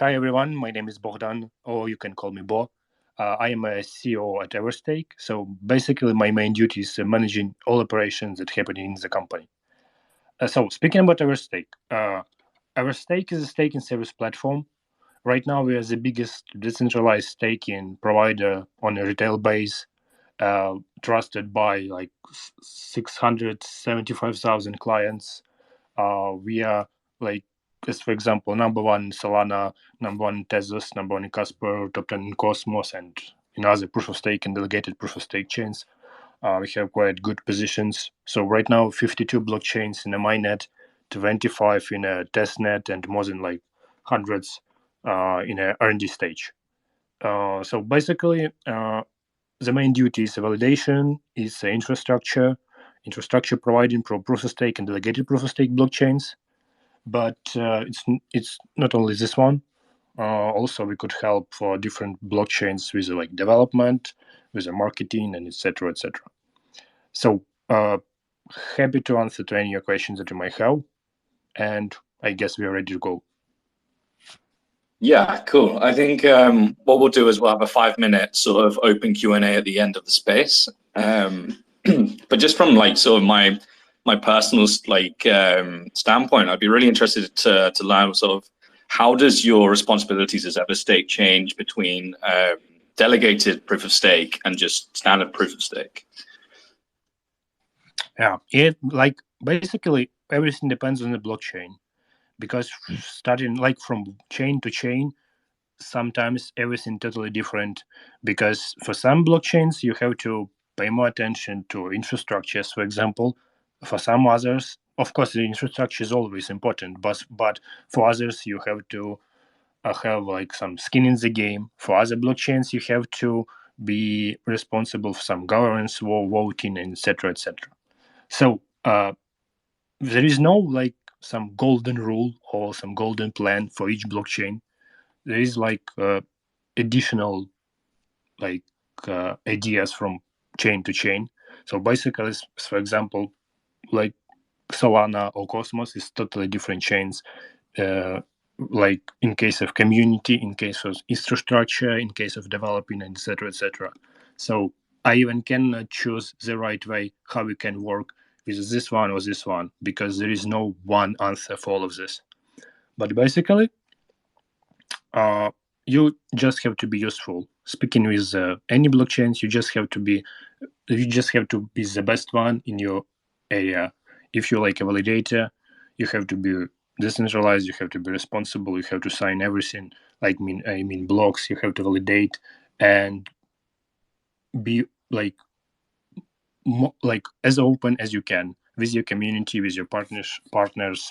Hi everyone, my name is Bogdan, or you can call me Bo. I am a CEO at Everstake. So basically, my main duty is managing all operations that happen in the company. So speaking about Everstake, Everstake is a staking service platform. Right now, we are the biggest decentralized staking provider on a retail base, trusted by like 675,000 clients. We are like, as for example, number one in Solana, number one in Tezos, number one in Casper, top 10 in Cosmos, and in other proof of stake and delegated proof of stake chains. We have quite good positions. So right now, 52 blockchains in a mainnet, 25 in a testnet, and more than like hundreds in a R&D stage. So basically, the main duty is validation, is infrastructure providing proof of stake and delegated proof of stake blockchains. But it's not only this one. Also, we could help for different blockchains with like development, with the marketing, and etc. etc. So happy to answer to any of your questions that you might have, and I guess we are ready to go. Yeah, cool. I think what we'll do is we'll have a 5-minute sort of open Q&A at the end of the space. But just from like sort of my personal like standpoint, I'd be really interested to learn sort of how does your responsibilities as Everstake change between delegated proof of stake and just standard proof of stake? Yeah, it like basically everything depends on the blockchain, because starting like from chain to chain, sometimes everything totally different, because for some blockchains you have to pay more attention to infrastructures, for example. For some others, of course, the infrastructure is always important, but for others you have to have like some skin in the game. For other blockchains you have to be responsible for some governance, voting, and etc etc. So there is no like some golden rule or some golden plan for each blockchain. There is like additional like ideas from chain to chain. So basically, for example, like Solana or Cosmos is totally different chains. Like in case of community, in case of infrastructure, in case of developing, etc., etc. So I even cannot choose the right way how we can work with this one or this one, because there is no one answer for all of this. But basically, you just have to be useful. Speaking with any blockchains, you just have to be the best one in your area. If you're like a validator, you have to be decentralized. You have to be responsible. You have to sign everything. Like I mean blocks. You have to validate and be like like as open as you can with your community, with your partners,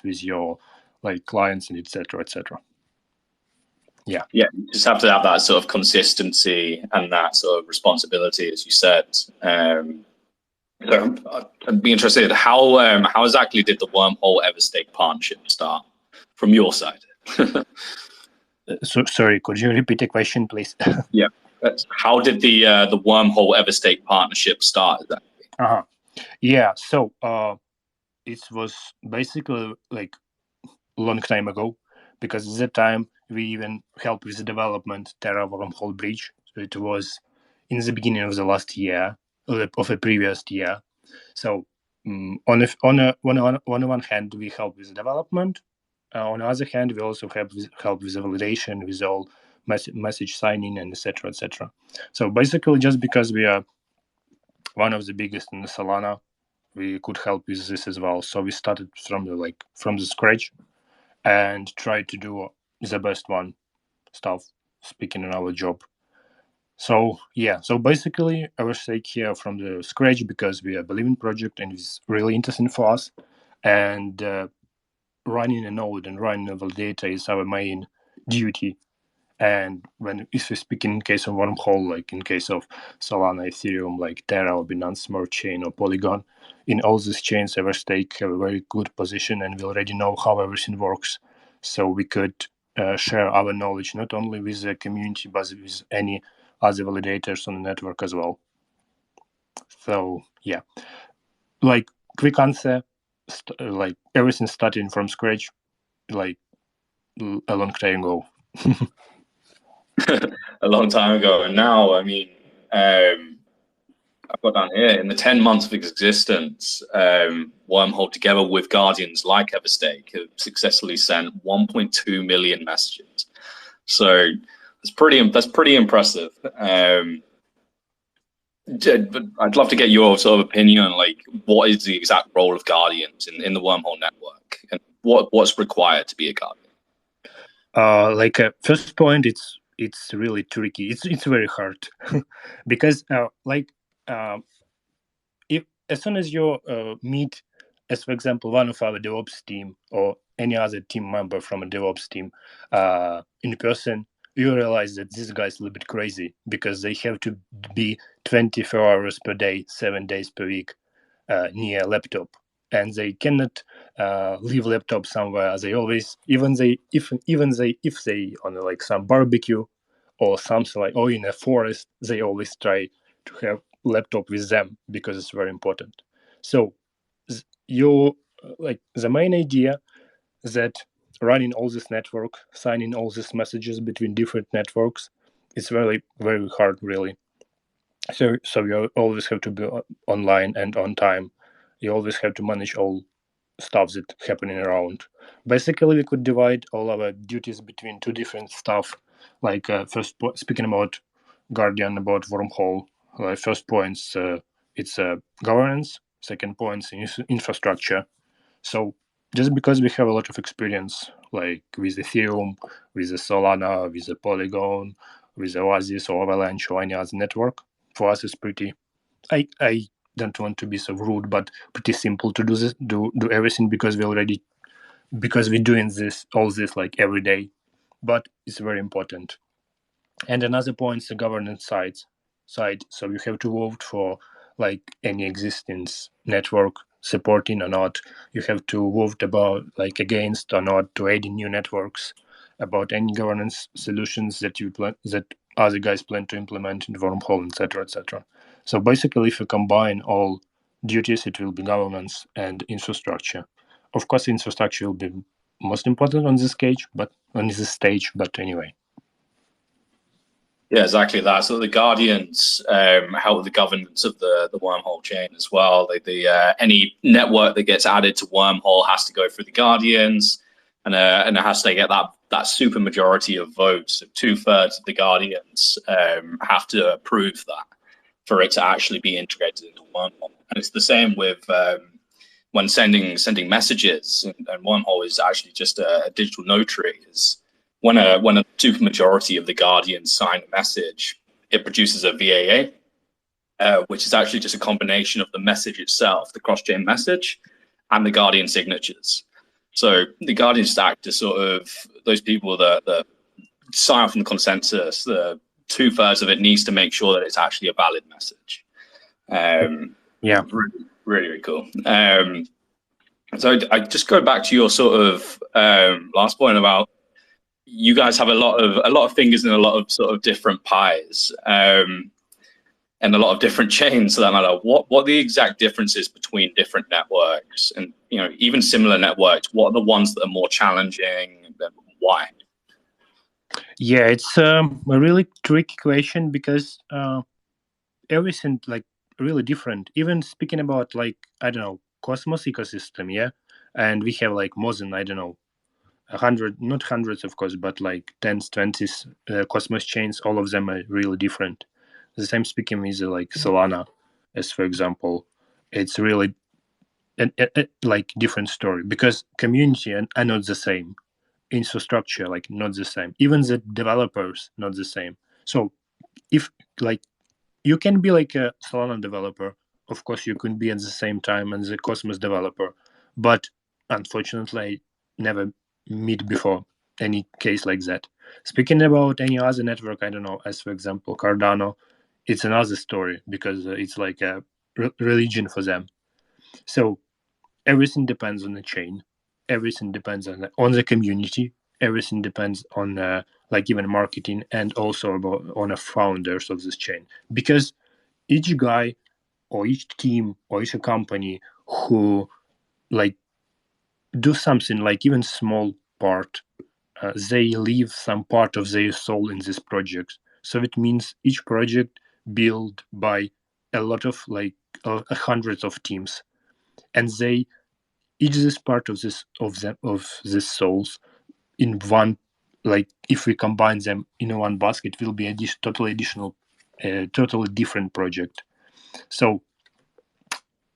with your like clients, and etc. etc. Yeah. Yeah, you just have to have that sort of consistency and that sort of responsibility, as you said. So I'd be interested, how exactly did the Wormhole Everstake partnership start from your side? So sorry, could you repeat the question, please? Yeah, how did the Wormhole Everstake partnership start? Uh-huh. Yeah, so it was basically like a long time ago, because at that time we even helped with the development Terra Wormhole Bridge. So it was in the beginning of the last year, of a previous year. So on one hand, we help with the development. On the other hand, we also help with the validation, with all message signing, and etc. etc. So basically, just because we are one of the biggest in the Solana, we could help with this as well. So we started from the scratch and tried to do the best one stuff, speaking in our job. So yeah, so basically our stake here from the scratch, because we are a believing project and it's really interesting for us. And running a node and running a validator is our main duty. And if we speak in case of Wormhole, like in case of Solana, Ethereum, like Terra or Binance Smart Chain or Polygon, in all these chains, Everstake have a very good position, and we already know how everything works. So we could share our knowledge not only with the community, but with any other validators on the network as well. So yeah, like quick answer, like everything starting from scratch, like a long time ago. a long time ago. And now, I mean, I've got down here in the 10 months of existence, Wormhole together with Guardians like Everstake have successfully sent 1.2 million messages. So that's pretty impressive. But I'd love to get your sort of opinion on like what is the exact role of Guardians in the Wormhole network and what's required to be a Guardian. First point, it's really tricky. It's very hard because if as soon as you meet, as for example, one of our DevOps team or any other team member from a DevOps team in person, you realize that this guy is a little bit crazy because they have to be 24 hours per day, 7 days per week near a laptop, and they cannot leave laptop somewhere. They always, even they if they on like some barbecue or something like, or in a forest, they always try to have laptop with them because it's very important. So you like the main idea that running all this network, signing all these messages between different networks, it's very very hard really. So you always have to be online and on time. You always have to manage all stuff that happening around. Basically, we could divide all our duties between two different stuff. Like speaking about Guardian, about Wormhole. First points, it's governance. Second points, infrastructure. So just because we have a lot of experience, like with Ethereum, with the Solana, with the Polygon, with the Oasis or Avalanche or any other network, for us it's pretty. I don't want to be so rude, but pretty simple to do this, do everything because we're doing all this like every day. But it's very important. And another point is the governance side. So you have to vote for like any existing network supporting or not. You have to vote about like against or not to add in new networks, about any governance solutions that that other guys plan to implement in Wormhole, etc., etc. So basically, if you combine all duties, it will be governance and infrastructure. Of course, infrastructure will be most important on this stage, but anyway. Yeah, exactly that. So the Guardians help with the governance of the Wormhole chain as well. Any network that gets added to Wormhole has to go through the Guardians, and it has to get that super majority of votes. So 2/3 of the Guardians have to approve that for it to actually be integrated into Wormhole. And it's the same with when sending messages, and Wormhole is actually just a digital notary. Is when a super majority of the Guardians sign a message, it produces a VAA, which is actually just a combination of the message itself, the cross-chain message, and the Guardian signatures. So the Guardians act as sort of those people that sign off on the consensus. The 2/3 of it needs to make sure that it's actually a valid message. Yeah. Really, really, really cool. So I just go back to your sort of last point about you guys have a lot of fingers in a lot of sort of different pies, and a lot of different chains for that matter. What are the exact differences between different networks, and even similar networks? What are the ones that are more challenging, and why? Yeah, it's a really tricky question because everything like really different. Even speaking about like I don't know Cosmos ecosystem, yeah, and we have like more than I don't know 100, not hundreds of course, but like tens, twenties Cosmos chains. All of them are really different. The same speaking with like Solana, as for example, it's really like different story because community are not the same, infrastructure like not the same, even the developers not the same. So if like you can be like a Solana developer, of course you can be at the same time as a Cosmos developer, but unfortunately I never meet before any case like that. Speaking about any other network, I don't know, as for example Cardano, it's another story because it's like a religion for them. So everything depends on the chain, everything depends on the community, everything depends on like even marketing and also about on the founders of this chain, because each guy or each team or each company who like do something like even small part they leave some part of their soul in this project. So it means each project built by a lot of hundreds of teams, and they each this part of this souls in one, like if we combine them in one basket, will be a totally additional, totally different project. So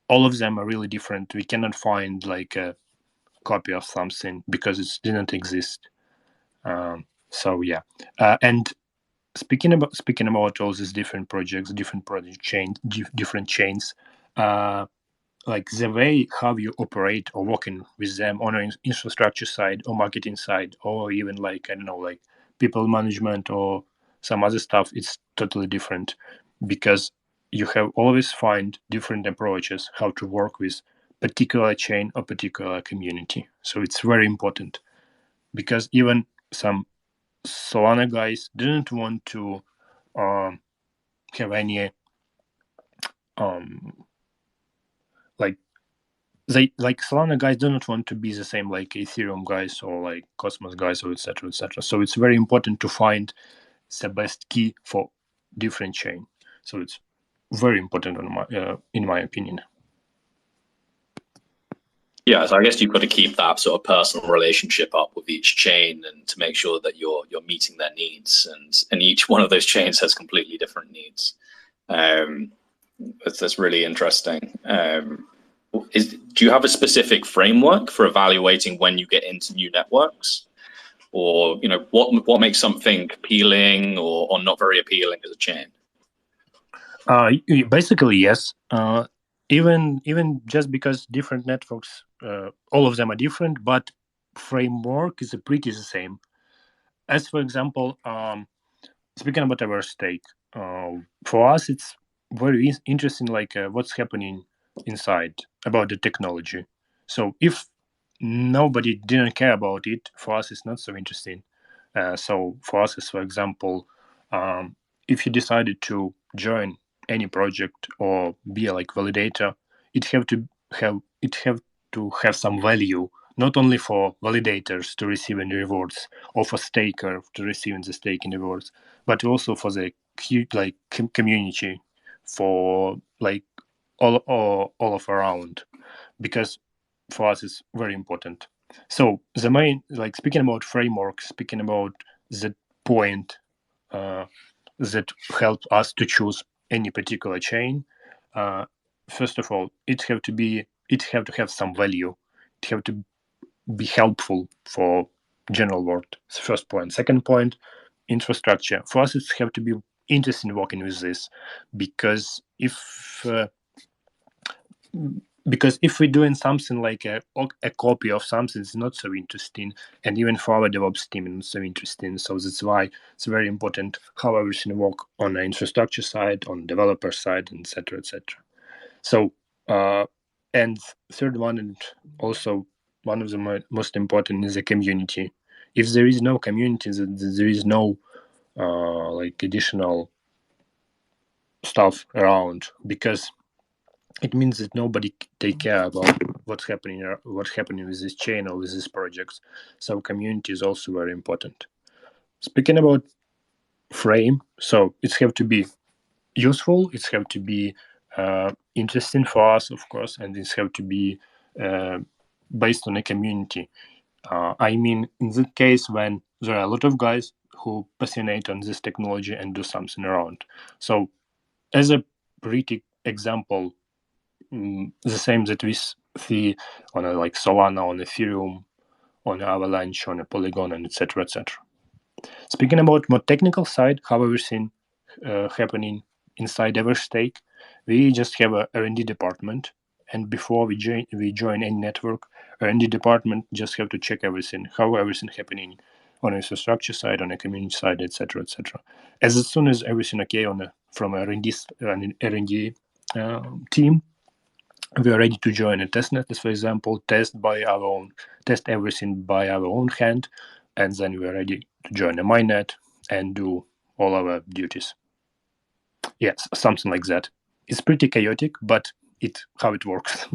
all of them are really different. We cannot find like a copy of something because it didn't exist. So yeah, and speaking about all these different projects, different project chains, different chains, uh, like the way how you operate or working with them on an infrastructure side or marketing side or even like I don't know, like people management or some other stuff, it's totally different because you have always find different approaches how to work with particular chain or particular community. So it's very important because even some Solana guys didn't want to um, have any um, like they like Solana guys do not want to be the same like Ethereum guys or like Cosmos guys or etc. etc. So it's very important to find the best key for different chain. So it's very important in my opinion. Yeah, so I guess you've got to keep that sort of personal relationship up with each chain, and to make sure that you're meeting their needs, and each one of those chains has completely different needs. Um, that's really interesting. Do you have a specific framework for evaluating when you get into new networks, or what makes something appealing or not very appealing as a chain? Basically, yes. Even just because different networks, all of them are different, but framework is pretty the same. As for example, speaking about Everstake, for us it's very interesting, like what's happening inside about the technology. So if nobody didn't care about it, for us it's not so interesting. So for us, as for example, if you decided to join any project or be a like validator, it have to have some value, not only for validators to receive any rewards or for staker to receive the staking rewards, but also for the like community, for like all of around, because for us it's very important. So the main, like speaking about framework, speaking about the point uh, that help us to choose any particular chain, uh, first of all it have to have some value, it have to be helpful for general world. It's the first point. Second point, infrastructure. For us, it have to be interesting working with this, because if we're doing something like a copy of something, it's not so interesting, and even for our DevOps team, it's not so interesting. So that's why it's very important how everything work on the infrastructure side, on developer side, etc., etc. So, and third one, and also one of the most important, is the community. If there is no community, there is no like additional stuff around, because it means that nobody take care about what's happening with this chain or with these projects. So community is also very important. Speaking about frame, so it have to be useful, it have to be interesting for us, of course, and it have to be uh, based on a community. I mean, in that case, when there are a lot of guys who passionate on this technology and do something around. So, as a pretty example, the same that we see on a, like Solana, on Ethereum, on Avalanche, on a Polygon, and etc. etc. Speaking about more technical side, how everything happening inside Everstake, we just have a R&D department, and before we join any network, R&D department just have to check everything, how everything happening on infrastructure side, on a community side, etc., etc. As soon as everything okay on from R&D team, we are ready to join a testnet, as for example, test everything by our own hand, and then we are ready to join a mainnet and do all our duties. Yes, something like that. It's pretty chaotic, but how it works.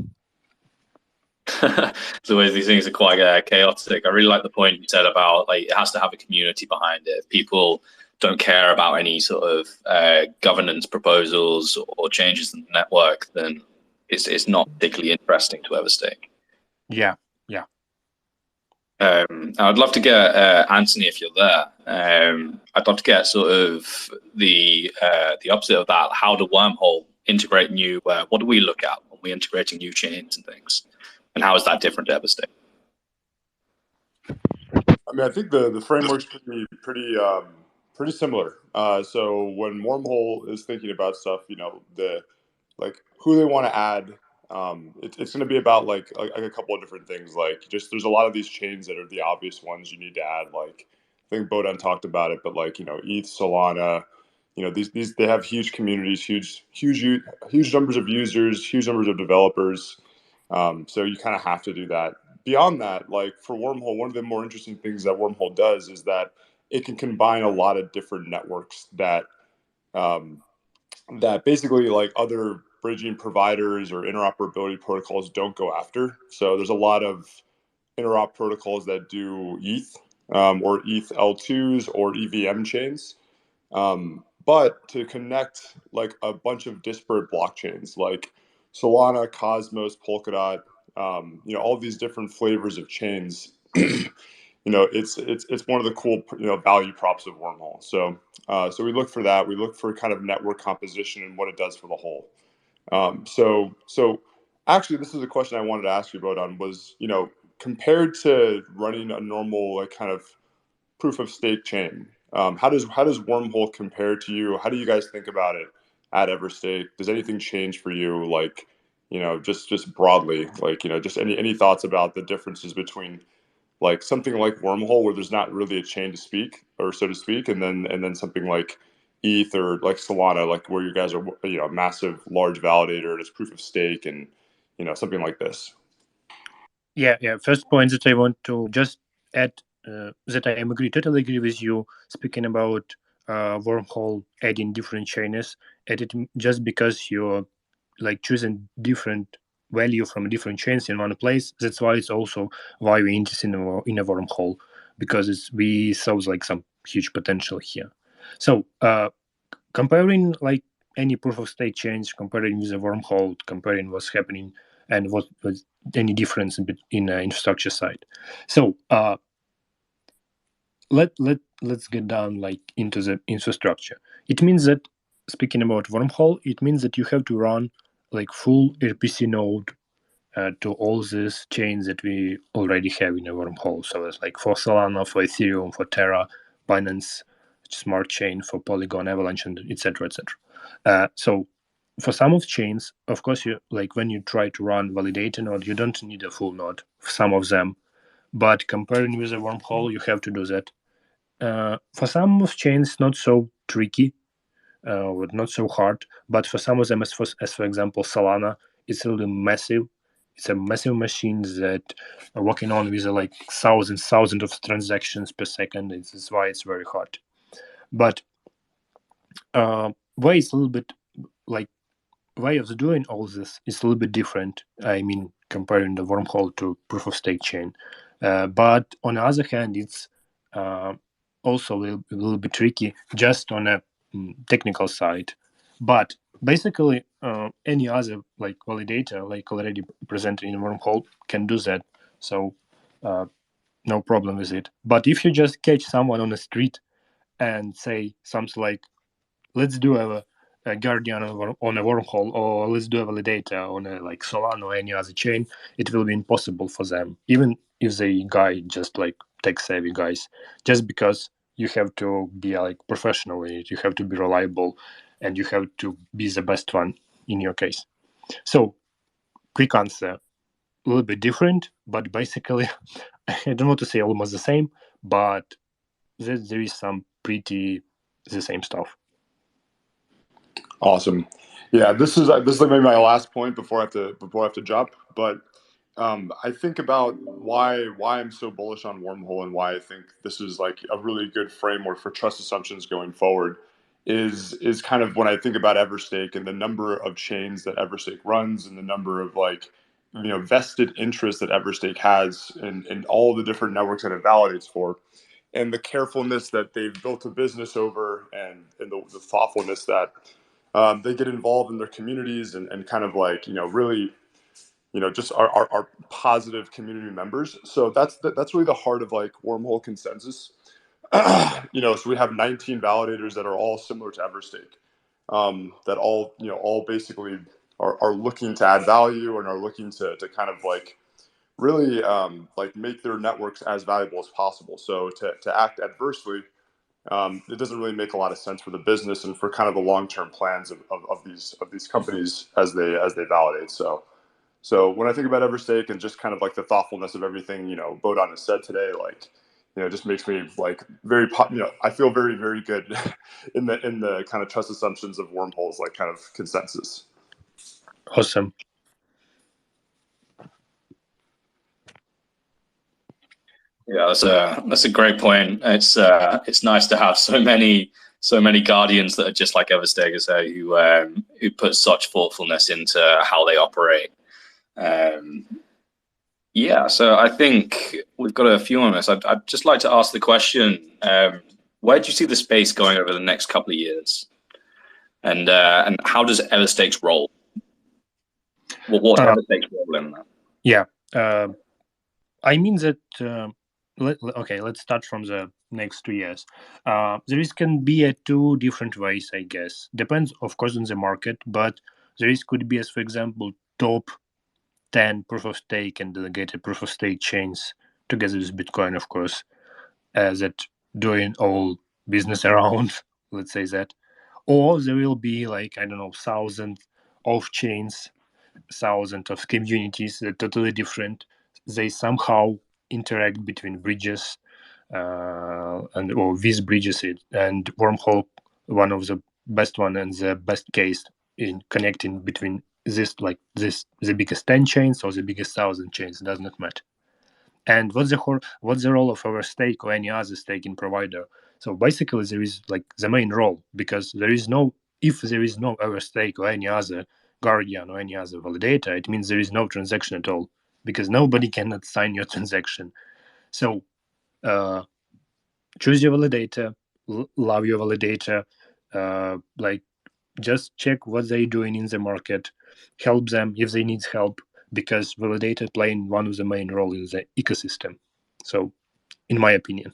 It's always these things are quite chaotic. I really like the point you said about like it has to have a community behind it. If people don't care about any sort of governance proposals or changes in the network, then it's not particularly interesting to Everstake. Yeah, yeah, I'd love to get Anthony if you're there. I'd love to get sort of the opposite of that. How do Wormhole integrate new? What do we look at when we're integrating new chains and things? And how is that different to Everstake? I mean, I think the framework's pretty similar. So when Wormhole is thinking about stuff, the like who they want to add, it's going to be about like a couple of different things. Like just there's a lot of these chains that are the obvious ones you need to add. Like I think Bodan talked about it, but like ETH, Solana, these they have huge communities, huge numbers of users, huge numbers of developers. So you kind of have to do that. Beyond that, like for Wormhole, one of the more interesting things that Wormhole does is that it can combine a lot of different networks um, that basically like other bridging providers or interoperability protocols don't go after. So there's a lot of interop protocols that do ETH or ETH L2s or EVM chains. But to connect like a bunch of disparate blockchains like Solana, Cosmos, Polkadot, all these different flavors of chains, it's one of the cool value props of Wormhole. So we look for that. We look for kind of network composition and what it does for the whole. So actually, this is a question I wanted to ask you about was compared to running a normal like kind of proof of stake chain. How does Wormhole compare to you? How do you guys think about it at Everstake? Does anything change for you? Like, just broadly, like, just any thoughts about the differences between like something like Wormhole, where there's not really a chain to speak, or so to speak, and then something like ETH or like Solana, like where you guys are, a massive, large validator and it's proof of stake, and something like this. yeah. First point that I want to just add, that I am totally agree with you. Speaking about Wormhole adding different chains, added just because you're like choosing different value from different chains in one place. That's why it's also why we're interested in a Wormhole, because we saw like some huge potential here. So comparing like any proof of stake change, comparing with a Wormhole, comparing what's happening and what was any difference in infrastructure side. So let's get down like into the infrastructure. It means that, speaking about Wormhole, it means that you have to run like full RPC node to all these chains that we already have in a Wormhole. So it's like for Solana, for Ethereum, for Terra, Binance Smart Chain, for Polygon, Avalanche, and etc. etc. So for some of chains, of course, you like when you try to run validator node, you don't need a full node for some of them. But comparing with a Wormhole, you have to do that. For some of chains, not so tricky, not so hard. But for some of them, as for example Solana, it's really massive. It's a massive machine that are working on with like thousands of transactions per second. That's why it's very hard. But way it's a little bit like way of doing all this is a little bit different. I mean, comparing the Wormhole to proof of stake chain. But on the other hand, it's uh, also a little bit tricky just on a technical side. But basically, any other like validator, like already presented in Wormhole, can do that. So no problem with it. But if you just catch someone on the street and say something like, let's do a guardian on a Wormhole, or let's do a validator on a like Solana or any other chain, it will be impossible for them, even if the guy just like tech savvy guys, just because you have to be like professional in it, you have to be reliable, and you have to be the best one in your case. So quick answer, a little bit different, but basically I don't want to say almost the same, but there is some pretty the same stuff. Awesome. Yeah, this is maybe my last point before I have to jump. But I think about why I'm so bullish on Wormhole and why I think this is like a really good framework for trust assumptions going forward. Is kind of when I think about Everstake and the number of chains that Everstake runs and the number of like vested interest that Everstake has in all the different networks that it validates for, and the carefulness that they've built a business over, and the thoughtfulness that they get involved in their communities, and kind of like really just our positive community members. So that's really the heart of like Wormhole consensus. So we have 19 validators that are all similar to Everstake, that all basically are looking to add value and are looking to kind of like really like make their networks as valuable as possible. So to act adversely, it doesn't really make a lot of sense for the business and for kind of the long-term plans of these companies as they validate. So when I think about Everstake and just kind of like the thoughtfulness of everything, Bodon has said today, like, it just makes me like I feel very, very good in the kind of trust assumptions of Wormhole's like kind of consensus. Awesome. Yeah, that's a great point. It's nice to have so many guardians that are just like Everstakers who put such thoughtfulness into how they operate. Yeah, so I think we've got a few on this. I'd just like to ask the question: where do you see the space going over the next couple of years, and how does Everstake's role? What's Everstake's role in that? Yeah, I mean that. Let's start from the next 2 years. There can be two different ways, I guess. Depends, of course, on the market, but there could be, as for example, top 10 proof of stake and delegated proof of stake chains together with Bitcoin, of course, that doing all business around, let's say that. Or there will be like, I don't know, thousands of chains, thousands of communities that are totally different. They somehow interact between bridges, or these bridges, and Wormhole, one of the best one and the best case in connecting between the biggest 10 chains or the biggest 1,000 chains, does not matter. And what's the role of our stake or any other staking provider? So basically there is like the main role, because if there is no Everstake or any other guardian or any other validator, it means there is no transaction at all, because nobody cannot sign your transaction. So choose your validator, love your validator, like just check what they're doing in the market, help them if they need help, because validator playing one of the main role in the ecosystem. So, in my opinion,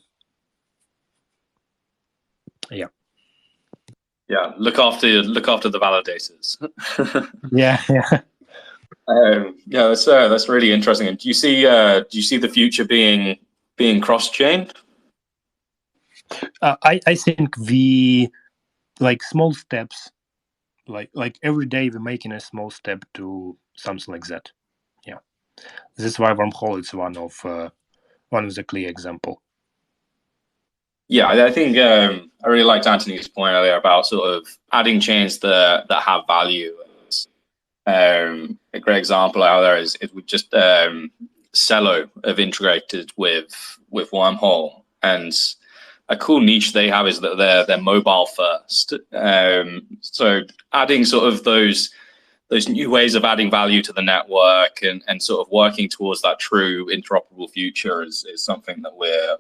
yeah. Look after the validators. yeah. Yeah, that's really interesting. And do you see the future being cross-chain? I think we like small steps, like every day we're making a small step to something like that. Yeah, this is why Wormhole is one of the clear example. Yeah, I think I really liked Anthony's point earlier about sort of adding chains that have value. A great example out there is with just Cello have integrated with Wormhole, and a cool niche they have is that they're mobile first. So adding sort of those new ways of adding value to the network and sort of working towards that true interoperable future is something that we're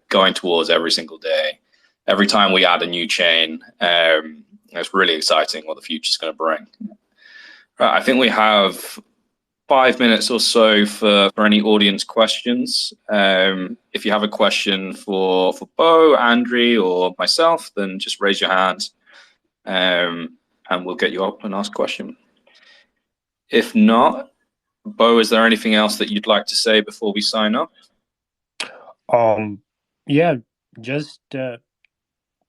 going towards every single day. Every time we add a new chain, it's really exciting what the future is going to bring. Right, I think we have 5 minutes or so for any audience questions. If you have a question for Bo, Andre, or myself, then just raise your hand, and we'll get you up and ask a question. If not, Bo, is there anything else that you'd like to say before we sign up? Yeah, just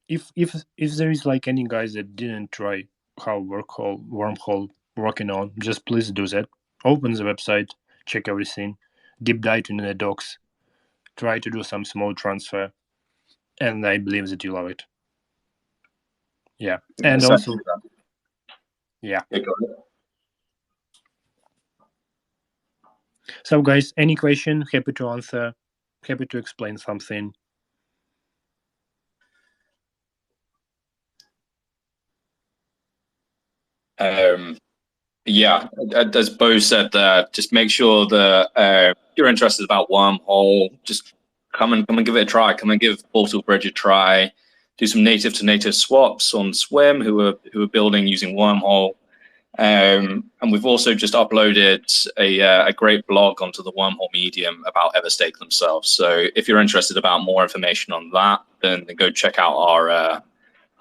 if there is like any guys that didn't try how Wormhole working on, just please do that. Open the website, check everything, deep dive into the docs, try to do some small transfer, and I believe that you love it. Yeah, and also, yeah. So, guys, any question? Happy to answer. Happy to explain something. Yeah, as Bo said there, just make sure that if you're interested about Wormhole, just come and give it a try. Come and give Portal Bridge a try. Do some native to native swaps on Swim, who are building using Wormhole. And we've also just uploaded a great blog onto the Wormhole Medium about Everstake themselves. So if you're interested about more information on that, then go check out our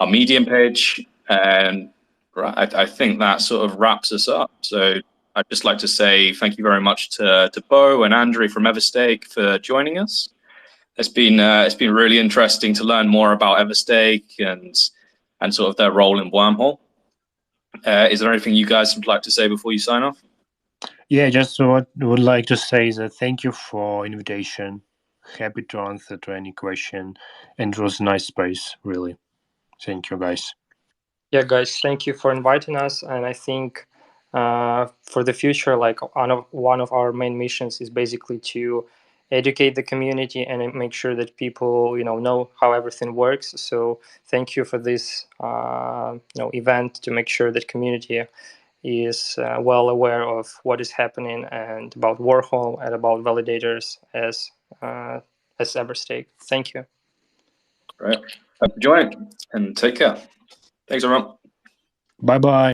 Medium page. And right, I think that sort of wraps us up. So I'd just like to say thank you very much to Bo and Andrew from Everstake for joining us. It's been really interesting to learn more about Everstake and sort of their role in Wormhole. Is there anything you guys would like to say before you sign off? Yeah, just would like to say that thank you for invitation. Happy to answer to any question, and it was a nice space, really. Thank you, guys. Yeah, guys, thank you for inviting us. And I think for the future, like one of our main missions is basically to educate the community and make sure that people know how everything works. So thank you for this event to make sure that community is well aware of what is happening and about Wormhole and about validators as Everstake. Thank you. Right. Hope you enjoy it and take care. Thanks, everyone. Bye bye.